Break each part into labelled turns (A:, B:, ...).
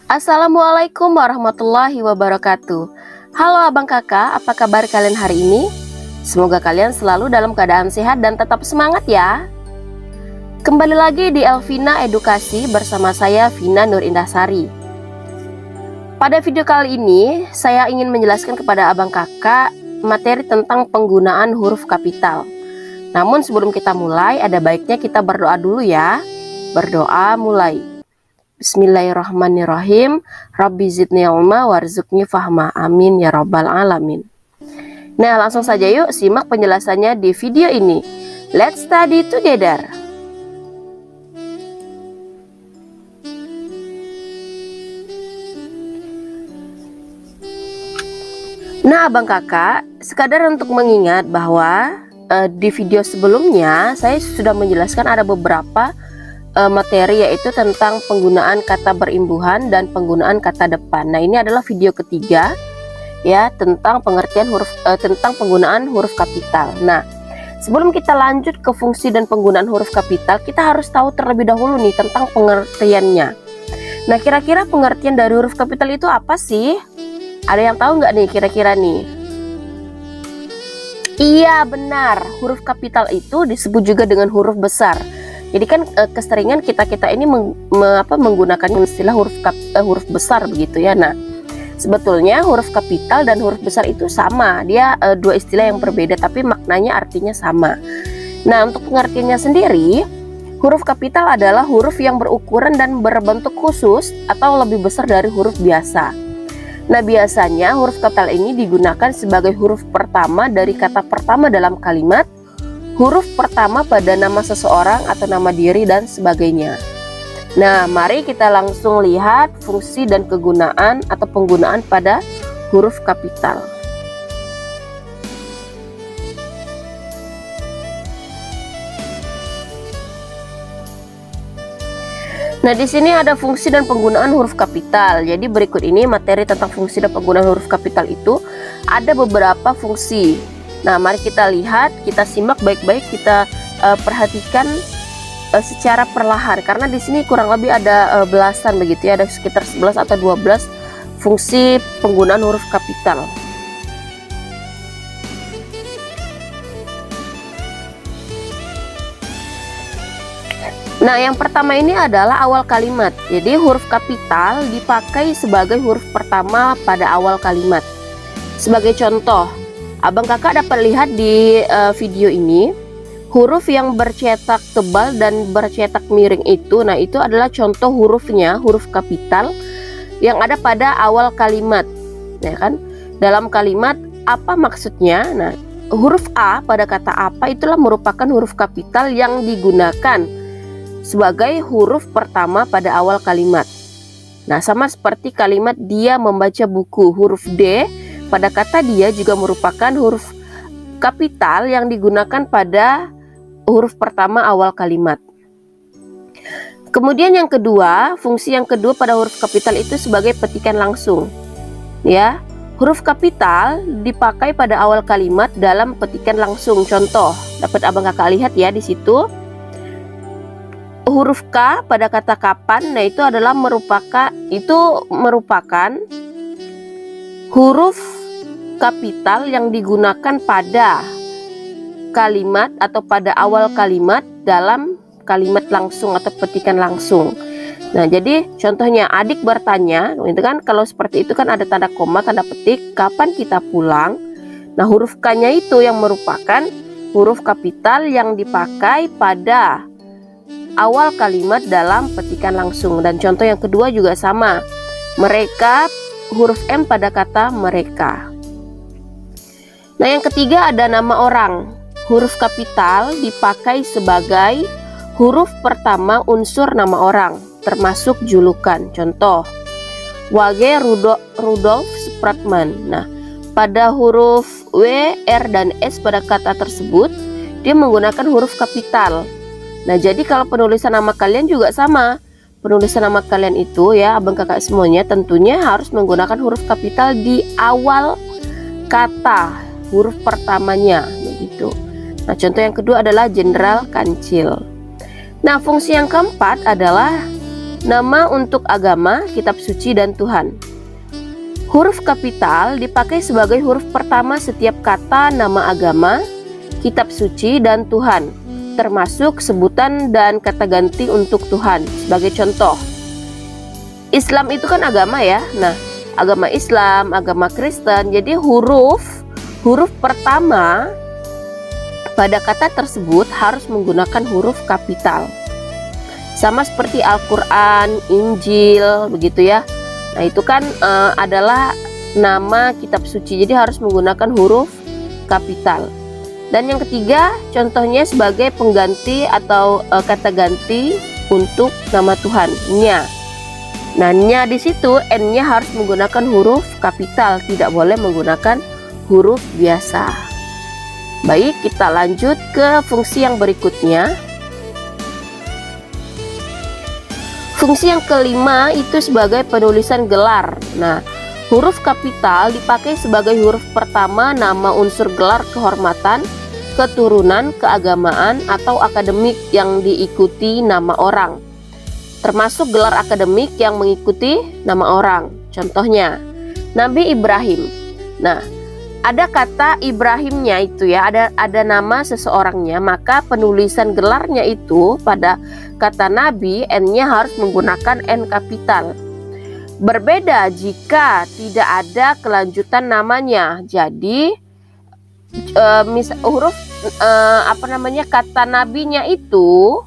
A: Assalamualaikum warahmatullahi wabarakatuh. Halo abang kakak, apa kabar kalian hari ini? Semoga kalian selalu dalam keadaan sehat dan tetap semangat ya. Kembali lagi di Elvina Edukasi bersama saya Vina Nur Indahsari. Pada video kali ini saya ingin menjelaskan kepada abang kakak materi tentang penggunaan huruf kapital. Namun sebelum kita mulai, ada baiknya kita berdoa dulu ya. Berdoa mulai. Bismillahirrahmanirrahim. Rabbi zidni ilma warzuqni fahma. Amin ya rabbal alamin. Nah, langsung saja yuk simak penjelasannya di video ini. Let's study together. Nah, abang kakak, sekadar untuk mengingat bahwa di video sebelumnya saya sudah menjelaskan ada beberapa materi, yaitu tentang penggunaan kata berimbuhan dan penggunaan kata depan. Nah, ini adalah video ketiga ya, tentang pengertian tentang penggunaan huruf kapital. Nah, sebelum kita lanjut ke fungsi dan penggunaan huruf kapital, kita harus tahu terlebih dahulu nih tentang pengertiannya. Nah, kira-kira pengertian dari huruf kapital itu apa sih? Ada yang tahu nggak nih kira-kira nih? Iya, benar, huruf kapital itu disebut juga dengan huruf besar. Jadi kan keseringan kita ini menggunakan istilah huruf besar begitu ya. Nah, sebetulnya huruf kapital dan huruf besar itu sama. Dia dua istilah yang berbeda tapi maknanya artinya sama. Nah, untuk pengertiannya sendiri, huruf kapital adalah huruf yang berukuran dan berbentuk khusus atau lebih besar dari huruf biasa. Nah, biasanya huruf kapital ini digunakan sebagai huruf pertama dari kata pertama dalam kalimat, huruf pertama pada nama seseorang atau nama diri dan sebagainya. Nah, mari kita langsung lihat fungsi dan kegunaan atau penggunaan pada huruf kapital. Nah, di sini ada fungsi dan penggunaan huruf kapital. Jadi berikut ini materi tentang fungsi dan penggunaan huruf kapital itu ada beberapa fungsi. Nah, mari kita lihat, kita simak baik-baik, kita perhatikan secara perlahan karena di sini kurang lebih ada belasan begitu ya, ada sekitar 11 atau 12 fungsi penggunaan huruf kapital. Nah, yang pertama ini adalah awal kalimat. Jadi huruf kapital dipakai sebagai huruf pertama pada awal kalimat. Sebagai contoh, abang kakak dapat lihat di video ini, huruf yang bercetak tebal dan bercetak miring itu, nah itu adalah contoh hurufnya, huruf kapital yang ada pada awal kalimat. Ya kan? Dalam kalimat apa maksudnya? Nah, huruf A pada kata apa itulah merupakan huruf kapital yang digunakan sebagai huruf pertama pada awal kalimat. Nah, sama seperti kalimat dia membaca buku, huruf D pada kata dia juga merupakan huruf kapital yang digunakan pada huruf pertama awal kalimat. Kemudian yang kedua, fungsi yang kedua pada huruf kapital itu sebagai petikan langsung. Ya, huruf kapital dipakai pada awal kalimat dalam petikan langsung. Contoh, dapat abang kakak lihat ya di situ. Huruf K pada kata kapan, nah itu adalah merupakan huruf kapital yang digunakan pada kalimat atau pada awal kalimat dalam kalimat langsung atau petikan langsung. Nah, jadi contohnya adik bertanya, itu kan kalau seperti itu kan ada tanda koma, tanda petik, kapan kita pulang. Nah, huruf K-nya itu yang merupakan huruf kapital yang dipakai pada awal kalimat dalam petikan langsung. Dan contoh yang kedua juga sama. Mereka, huruf M pada kata mereka. Nah, yang ketiga ada nama orang. Huruf kapital dipakai sebagai huruf pertama unsur nama orang, termasuk julukan. Contoh, Wage Rudolf Supratman. Nah, pada huruf W, R, dan S pada kata tersebut, dia menggunakan huruf kapital. Nah, jadi kalau penulisan nama kalian juga sama. Penulisan nama kalian itu ya, abang kakak semuanya tentunya harus menggunakan huruf kapital di awal kata, huruf pertamanya begitu. Nah, contoh yang kedua adalah Jenderal Kancil. Nah, fungsi yang keempat adalah nama untuk agama, kitab suci, dan Tuhan. Huruf kapital dipakai sebagai huruf pertama setiap kata nama agama, kitab suci, dan Tuhan, termasuk sebutan dan kata ganti untuk Tuhan. Sebagai contoh, Islam itu kan agama ya. Nah, agama Islam, agama Kristen. Jadi huruf pertama pada kata tersebut harus menggunakan huruf kapital. Sama seperti Al-Quran, Injil, begitu ya. Nah, itu kan adalah nama kitab suci, jadi harus menggunakan huruf kapital. Dan yang ketiga, contohnya sebagai pengganti atau kata ganti untuk nama Tuhan, nya. Nah, nya di situ n-nya harus menggunakan huruf kapital, tidak boleh menggunakan huruf biasa. Baik, kita lanjut ke fungsi yang berikutnya. Fungsi yang kelima itu sebagai penulisan gelar. Nah, huruf kapital dipakai sebagai huruf pertama nama unsur gelar kehormatan, keturunan, keagamaan, atau akademik yang diikuti nama orang, termasuk gelar akademik yang mengikuti nama orang. Contohnya, Nabi Ibrahim. Nah, ada kata Ibrahimnya itu ya, ada nama seseorangnya, maka penulisan gelarnya itu pada kata Nabi, n-nya harus menggunakan n kapital. Berbeda jika tidak ada kelanjutan namanya. Jadi huruf kata nabinya itu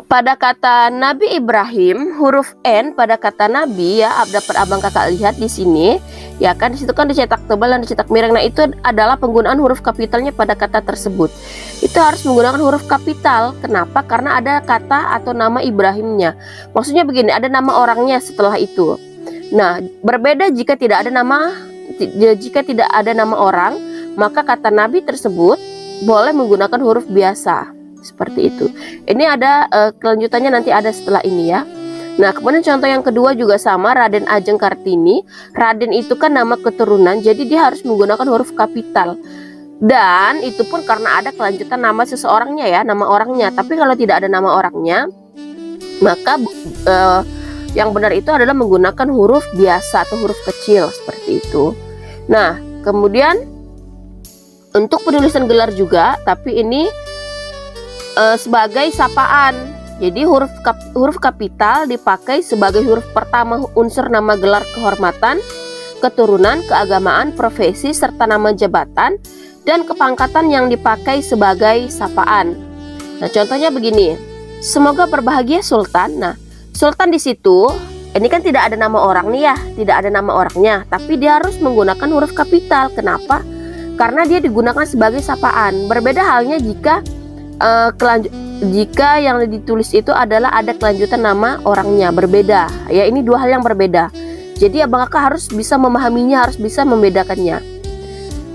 A: pada kata Nabi Ibrahim, huruf N pada kata Nabi ya, dapat abang kakak lihat di sini ya kan, di situ kan dicetak tebal dan dicetak miring. Nah, itu adalah penggunaan huruf kapitalnya pada kata tersebut. Itu harus menggunakan huruf kapital. Kenapa? Karena ada kata atau nama Ibrahimnya. Maksudnya begini, ada nama orangnya setelah itu. Nah, berbeda jika tidak ada nama orang, maka kata Nabi tersebut boleh menggunakan huruf biasa. Seperti itu. Ini ada kelanjutannya nanti ada setelah ini ya. Nah, kemudian contoh yang kedua juga sama, Raden Ajeng Kartini. Raden itu kan nama keturunan, jadi dia harus menggunakan huruf kapital. Dan itu pun karena ada kelanjutan nama seseorangnya ya, nama orangnya. Tapi kalau tidak ada nama orangnya, maka yang benar itu adalah menggunakan huruf biasa atau huruf kecil seperti itu. Nah, kemudian untuk penulisan gelar juga, tapi ini sebagai sapaan. Jadi huruf kapital dipakai sebagai huruf pertama unsur nama gelar kehormatan, keturunan, keagamaan, profesi, serta nama jabatan dan kepangkatan yang dipakai sebagai sapaan. Nah, contohnya begini. Semoga berbahagia Sultan. Nah, Sultan di situ ini kan tidak ada nama orang nih ya, tidak ada nama orangnya, tapi dia harus menggunakan huruf kapital. Kenapa? Karena dia digunakan sebagai sapaan. Berbeda halnya jika yang ditulis itu adalah ada kelanjutan nama orangnya, berbeda ya. Ini dua hal yang berbeda, jadi abang kakak harus bisa memahaminya, harus bisa membedakannya.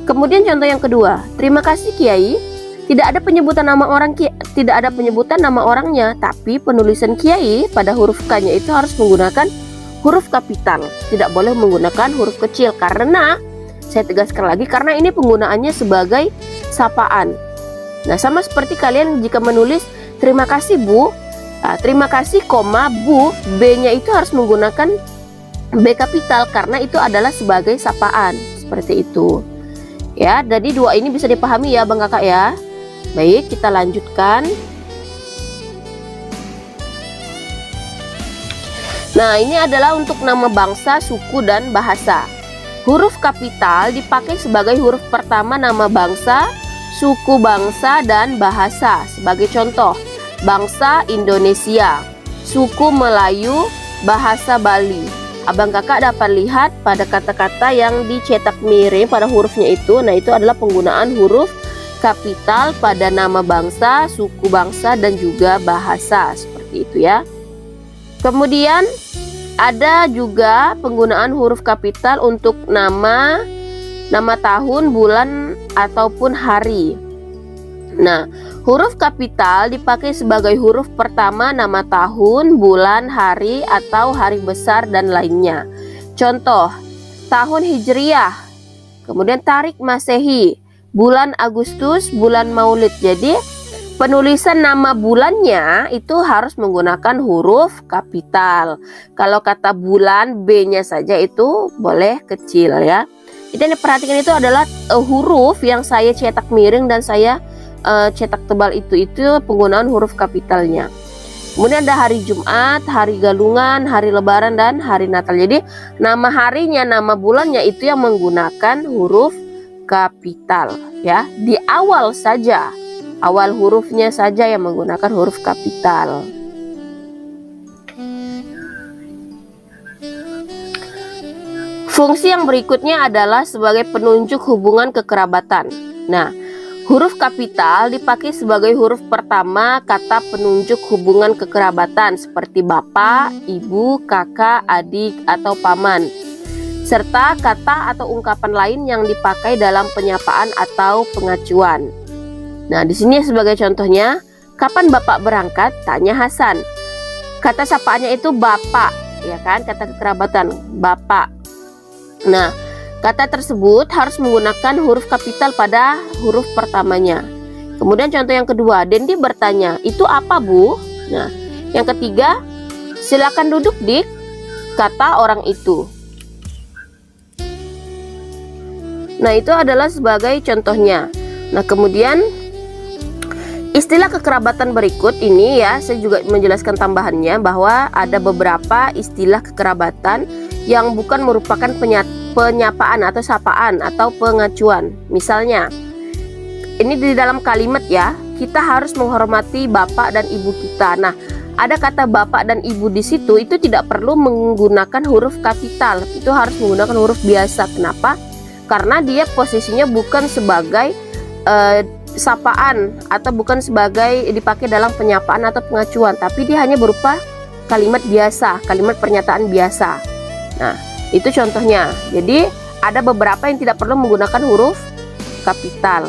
A: Kemudian contoh yang kedua, terima kasih Kiai. Tidak ada penyebutan nama orang, tidak ada penyebutan nama orangnya, tapi penulisan Kiai pada huruf K-nya itu harus menggunakan huruf kapital, tidak boleh menggunakan huruf kecil. Karena saya tegaskan lagi, karena ini penggunaannya sebagai sapaan. Nah, sama seperti kalian jika menulis terima kasih Bu, terima kasih koma Bu, B-nya itu harus menggunakan B kapital karena itu adalah sebagai sapaan. Seperti itu. Ya, jadi dua ini bisa dipahami ya Bang Kakak ya. Baik, kita lanjutkan. Nah, ini adalah untuk nama bangsa, suku, dan bahasa. Huruf kapital dipakai sebagai huruf pertama nama bangsa, suku bangsa, dan bahasa. Sebagai contoh, bangsa Indonesia, suku Melayu, bahasa Bali. Abang kakak dapat lihat pada kata-kata yang dicetak miring pada hurufnya itu. Nah, itu adalah penggunaan huruf kapital pada nama bangsa, suku bangsa, dan juga bahasa. Seperti itu ya. Kemudian ada juga penggunaan huruf kapital untuk nama tahun, bulan, ataupun hari. Nah, huruf kapital dipakai sebagai huruf pertama nama tahun, bulan, hari, atau hari besar dan lainnya. Contoh, tahun Hijriah, kemudian tarik Masehi, bulan Agustus, bulan Maulid. Jadi Penulisan nama bulannya itu harus menggunakan huruf kapital. Kalau kata bulan, B-nya saja itu boleh kecil ya. Itu yang diperhatikan itu adalah huruf yang saya cetak miring dan saya cetak tebal itu penggunaan huruf kapitalnya. Kemudian ada hari Jumat, hari Galungan, hari Lebaran, dan hari Natal. Jadi nama harinya, nama bulannya itu yang menggunakan huruf kapital ya. Di awal saja, awal hurufnya saja yang menggunakan huruf kapital. Fungsi yang berikutnya adalah sebagai penunjuk hubungan kekerabatan. Nah, huruf kapital dipakai sebagai huruf pertama kata penunjuk hubungan kekerabatan seperti bapak, ibu, kakak, adik, atau paman, serta kata atau ungkapan lain yang dipakai dalam penyapaan atau pengacuan. Nah, di sini sebagai contohnya, kapan bapak berangkat? Tanya Hasan. Kata sapaannya itu bapak, ya kan? Kata kekerabatan, bapak. Nah, kata tersebut harus menggunakan huruf kapital pada huruf pertamanya. Kemudian contoh yang kedua, Dendi bertanya, itu apa Bu? Nah, yang ketiga, silakan duduk Dik, kata orang itu. Nah, itu adalah sebagai contohnya. Nah, kemudian istilah kekerabatan berikut ini ya, saya juga menjelaskan tambahannya bahwa ada beberapa istilah kekerabatan yang bukan merupakan penyapaan atau sapaan atau pengacuan. Misalnya, ini di dalam kalimat ya, kita harus menghormati bapak dan ibu kita. Nah, ada kata bapak dan ibu di situ, itu tidak perlu menggunakan huruf kapital, itu harus menggunakan huruf biasa. Kenapa? Karena dia posisinya bukan sebagai sapaan atau bukan sebagai dipakai dalam penyapaan atau pengacuan, tapi dia hanya berupa kalimat biasa, kalimat pernyataan biasa. Nah, itu contohnya. Jadi ada beberapa yang tidak perlu menggunakan huruf kapital.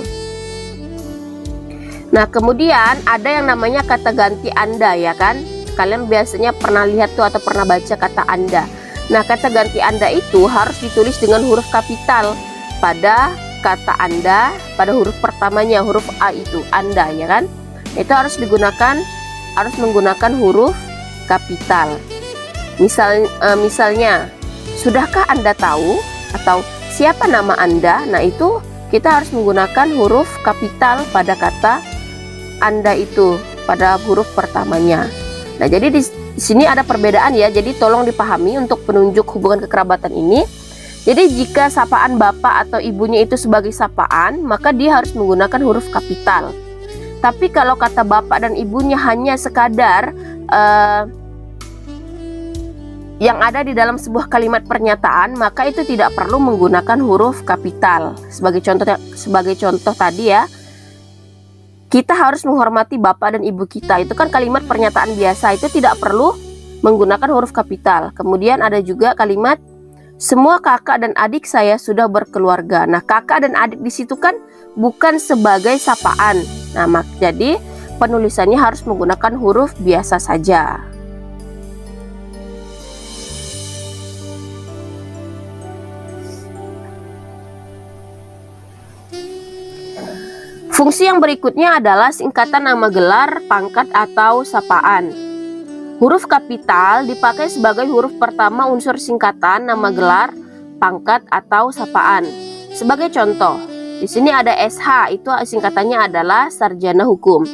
A: Nah, kemudian ada yang namanya kata ganti Anda ya kan. Kalian biasanya pernah lihat tuh atau pernah baca kata Anda. Nah, kata ganti Anda itu harus ditulis dengan huruf kapital pada kata Anda, pada huruf pertamanya, huruf A itu, Anda ya kan. Itu harus menggunakan huruf kapital. Misalnya, sudahkah Anda tahu? Atau siapa nama Anda? Nah, itu kita harus menggunakan huruf kapital pada kata Anda itu, pada huruf pertamanya. Nah, jadi di sini ada perbedaan ya. Jadi tolong dipahami untuk penunjuk hubungan kekerabatan ini. Jadi jika sapaan bapak atau ibunya itu sebagai sapaan, maka dia harus menggunakan huruf kapital. Tapi kalau kata bapak dan ibunya hanya sekadar yang ada di dalam sebuah kalimat pernyataan, maka itu tidak perlu menggunakan huruf kapital. Sebagai contoh tadi ya, kita harus menghormati bapak dan ibu kita. Itu kan kalimat pernyataan biasa, itu tidak perlu menggunakan huruf kapital. Kemudian ada juga kalimat semua kakak dan adik saya sudah berkeluarga. Nah, kakak dan adik di situ kan bukan sebagai sapaan. Nah, jadi penulisannya harus menggunakan huruf biasa saja. Fungsi yang berikutnya adalah singkatan nama gelar, pangkat, atau sapaan. Huruf kapital dipakai sebagai huruf pertama unsur singkatan nama gelar, pangkat, atau sapaan. Sebagai contoh, di sini ada SH, itu singkatannya adalah sarjana hukum.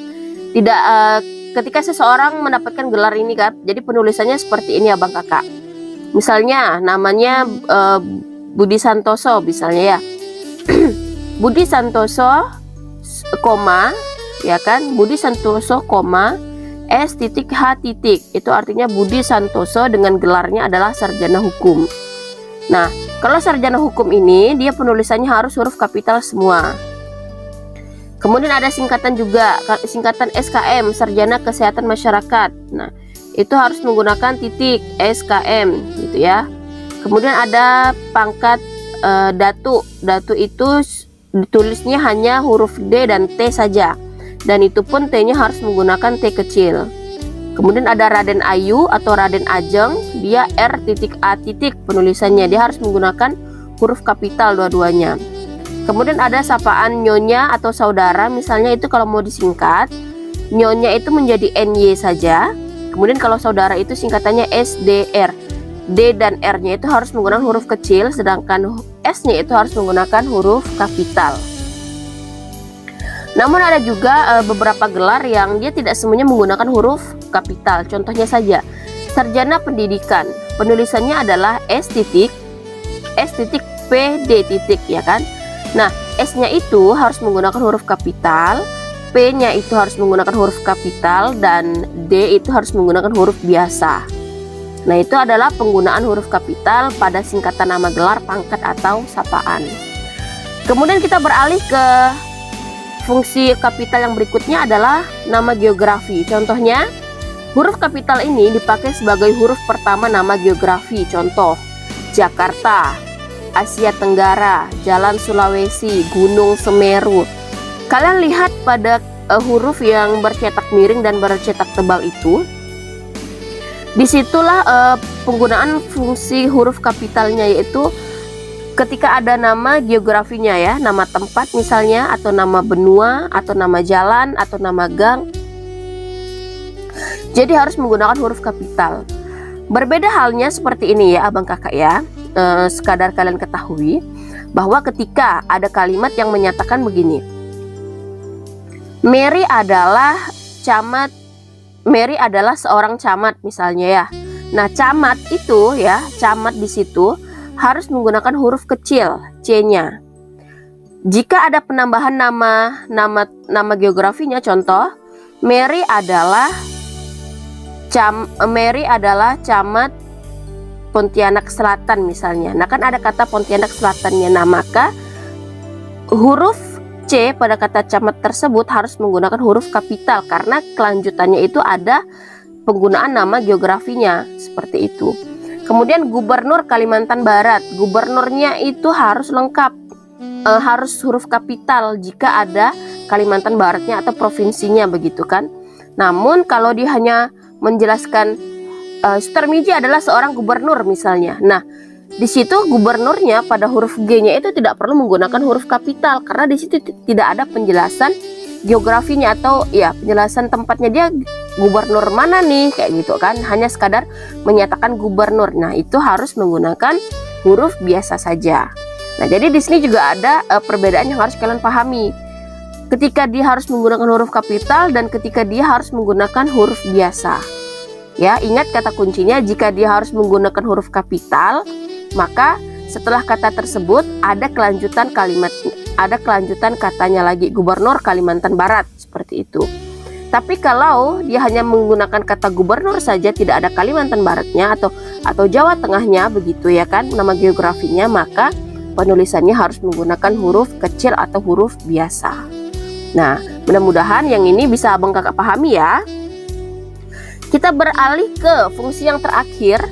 A: Ketika seseorang mendapatkan gelar ini kan, jadi penulisannya seperti ini abang kakak. Misalnya namanya Budi Santoso misalnya ya. Budi Santoso, koma, ya kan, Budi Santoso, koma, S.H. itu artinya Budi Santoso dengan gelarnya adalah sarjana hukum. Nah, kalau sarjana hukum ini dia penulisannya harus huruf kapital semua. Kemudian ada singkatan juga, singkatan SKM, Sarjana Kesehatan Masyarakat. Nah, itu harus menggunakan titik SKM gitu ya. Kemudian ada pangkat Datu. Datu itu ditulisnya hanya huruf D dan T saja. Dan itu pun T-nya harus menggunakan T kecil. Kemudian ada Raden Ayu atau Raden Ajeng, dia R.A. penulisannya, dia harus menggunakan huruf kapital dua-duanya. Kemudian ada sapaan nyonya atau saudara, misalnya itu kalau mau disingkat, nyonya itu menjadi NY saja. Kemudian kalau saudara itu singkatannya SDR. D dan R-nya itu harus menggunakan huruf kecil, sedangkan S-nya itu harus menggunakan huruf kapital. Namun ada juga beberapa gelar yang dia tidak semuanya menggunakan huruf kapital. Contohnya saja, sarjana pendidikan, penulisannya adalah S titik P D titik, ya kan? Nah, S-nya itu harus menggunakan huruf kapital, P-nya itu harus menggunakan huruf kapital, dan D itu harus menggunakan huruf biasa. Nah, itu adalah penggunaan huruf kapital pada singkatan nama gelar, pangkat, atau sapaan. Kemudian kita beralih ke fungsi kapital yang berikutnya adalah nama geografi. Contohnya, huruf kapital ini dipakai sebagai huruf pertama nama geografi. Contoh, Jakarta, Asia Tenggara, Jalan Sulawesi, Gunung Semeru. Kalian lihat pada huruf yang bercetak miring dan bercetak tebal itu, disitulah penggunaan fungsi huruf kapitalnya, yaitu ketika ada nama geografinya ya, nama tempat misalnya, atau nama benua, atau nama jalan, atau nama gang. Jadi harus menggunakan huruf kapital. Berbeda halnya seperti ini ya abang kakak ya, sekadar kalian ketahui bahwa ketika ada kalimat yang menyatakan begini, Mary adalah seorang camat misalnya ya. Nah, camat itu ya, camat di situ harus menggunakan huruf kecil C-nya. Jika ada penambahan nama geografinya, contoh, Mary adalah camat Pontianak Selatan misalnya. Nah, kan ada kata Pontianak Selatannya. Nah, maka huruf C pada kata camat tersebut harus menggunakan huruf kapital karena kelanjutannya itu ada penggunaan nama geografinya, seperti itu. Kemudian gubernur Kalimantan Barat, gubernurnya itu harus lengkap, harus huruf kapital jika ada Kalimantan Baratnya atau provinsinya, begitu kan. Namun kalau dia hanya menjelaskan Sutarmiji adalah seorang gubernur misalnya, nah di situ gubernurnya pada huruf G-nya itu tidak perlu menggunakan huruf kapital karena di situ tidak ada penjelasan geografinya atau ya penjelasan tempatnya dia gubernur mana nih, kayak gitu kan, hanya sekadar menyatakan gubernur. Nah, itu harus menggunakan huruf biasa saja. Nah, jadi di sini juga ada perbedaan yang harus kalian pahami. Ketika dia harus menggunakan huruf kapital dan ketika dia harus menggunakan huruf biasa. Ya, ingat kata kuncinya, jika dia harus menggunakan huruf kapital, maka setelah kata tersebut ada kelanjutan kalimat, ada kelanjutan katanya lagi, gubernur Kalimantan Barat, seperti itu. Tapi kalau dia hanya menggunakan kata gubernur saja, tidak ada Kalimantan Baratnya atau Jawa Tengahnya, begitu ya kan, nama geografinya, maka penulisannya harus menggunakan huruf kecil atau huruf biasa. Nah, mudah-mudahan yang ini bisa abang kakak pahami ya. Kita beralih ke fungsi yang terakhir,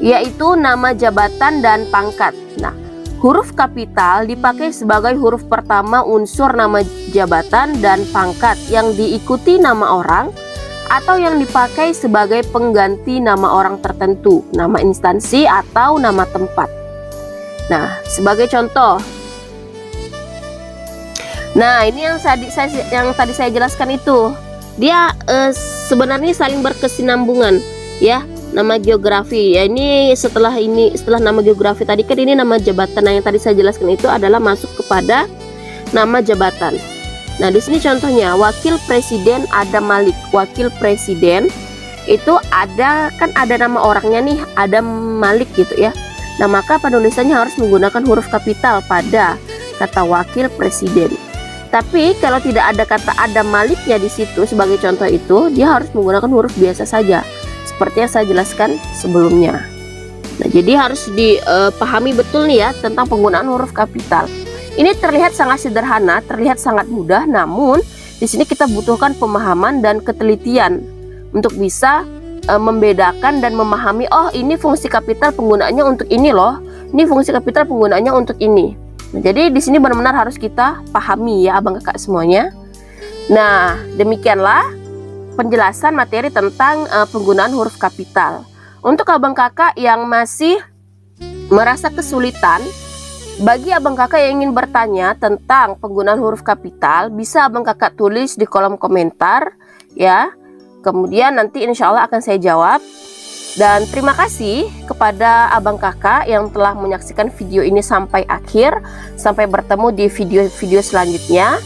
A: yaitu nama jabatan dan pangkat. Nah, huruf kapital dipakai sebagai huruf pertama unsur nama jabatan dan pangkat yang diikuti nama orang atau yang dipakai sebagai pengganti nama orang tertentu, nama instansi atau nama tempat. Nah, sebagai contoh, nah ini yang tadi saya jelaskan itu, dia sebenarnya saling berkesinambungan ya. Nama geografi ya, ini setelah nama geografi tadi kan ini nama jabatan. Nah, yang tadi saya jelaskan itu adalah masuk kepada nama jabatan. Nah, di sini contohnya wakil presiden Adam Malik. Wakil presiden itu ada nama orangnya nih, Adam Malik gitu ya. Nah, maka penulisannya harus menggunakan huruf kapital pada kata wakil presiden. Tapi kalau tidak ada kata Adam Maliknya di situ sebagai contoh itu, dia harus menggunakan huruf biasa saja, seperti yang saya jelaskan sebelumnya. Nah, jadi harus dipahami betul nih ya tentang penggunaan huruf kapital. Ini terlihat sangat sederhana, terlihat sangat mudah, namun di sini kita butuhkan pemahaman dan ketelitian untuk bisa membedakan dan memahami, oh ini fungsi kapital penggunaannya untuk ini loh, ini fungsi kapital penggunaannya untuk ini. Nah, jadi di sini benar-benar harus kita pahami ya abang kakak semuanya. Nah, demikianlah penjelasan materi tentang penggunaan huruf kapital. Untuk abang kakak yang masih merasa kesulitan Bagi abang kakak yang ingin bertanya tentang penggunaan huruf kapital, bisa abang kakak tulis di kolom komentar ya. Kemudian nanti insya Allah akan saya jawab. Dan terima kasih kepada abang kakak yang telah menyaksikan video ini sampai akhir. Sampai bertemu di video-video selanjutnya.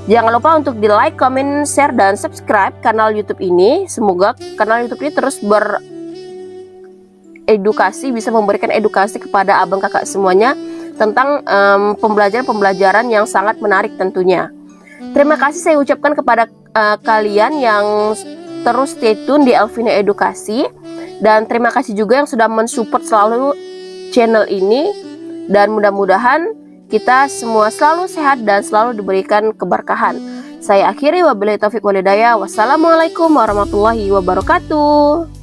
A: Jangan lupa untuk di like, comment, share, dan subscribe kanal YouTube ini. Semoga kanal YouTube ini terus beredukasi, bisa memberikan edukasi kepada abang kakak semuanya tentang pembelajaran-pembelajaran yang sangat menarik tentunya. Terima kasih saya ucapkan kepada kalian yang terus stay tune di Elvina Edukasi, dan terima kasih juga yang sudah mensupport selalu channel ini, dan mudah-mudahan kita semua selalu sehat dan selalu diberikan keberkahan. Saya akhiri, wabillahi taufiq walhidayah. Wassalamualaikum warahmatullahi wabarakatuh.